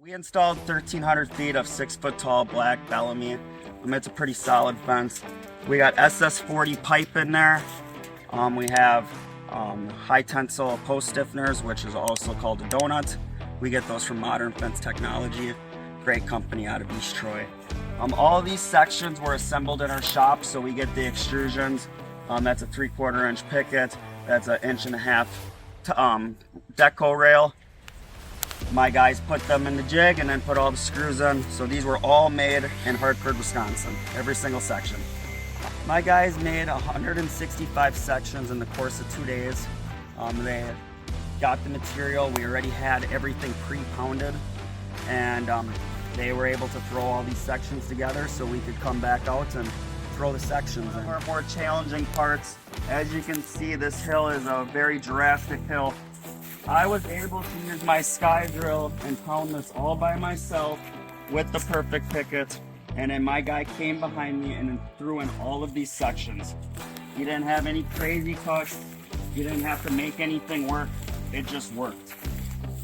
We installed 1,300 feet of 6-foot tall black Bellamy. It's a pretty solid fence. We got SS40 pipe in there. We have high tensile post stiffeners, which is also called a donut. We get those from Modern Fence Technology, great company out of East Troy. All these sections were assembled in our shop, so we get the extrusions. That's a 3/4 inch picket. That's an 1.5 inch deco rail. My guys put them in the jig and then put all the screws in. So these were all made in Hartford, Wisconsin, every single section. My guys made 165 sections in the course of 2 days. They got the material. We already had everything pre-pounded, and they were able to throw all these sections together so we could come back out and throw the sections in. One of our more challenging parts, as you can see, this hill is a very drastic hill. I was able to use my sky drill and pound this all by myself with the perfect picket, and then my guy came behind me and threw in all of these sections. He didn't have any crazy cuts. He didn't have to make anything work. It just worked.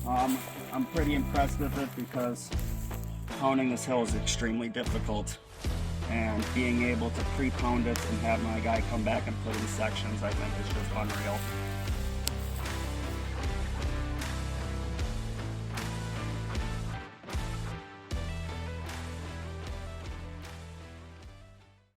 I'm pretty impressed with it because pounding this hill is extremely difficult, and being able to pre-pound it and have my guy come back and put in sections, I think is just unreal.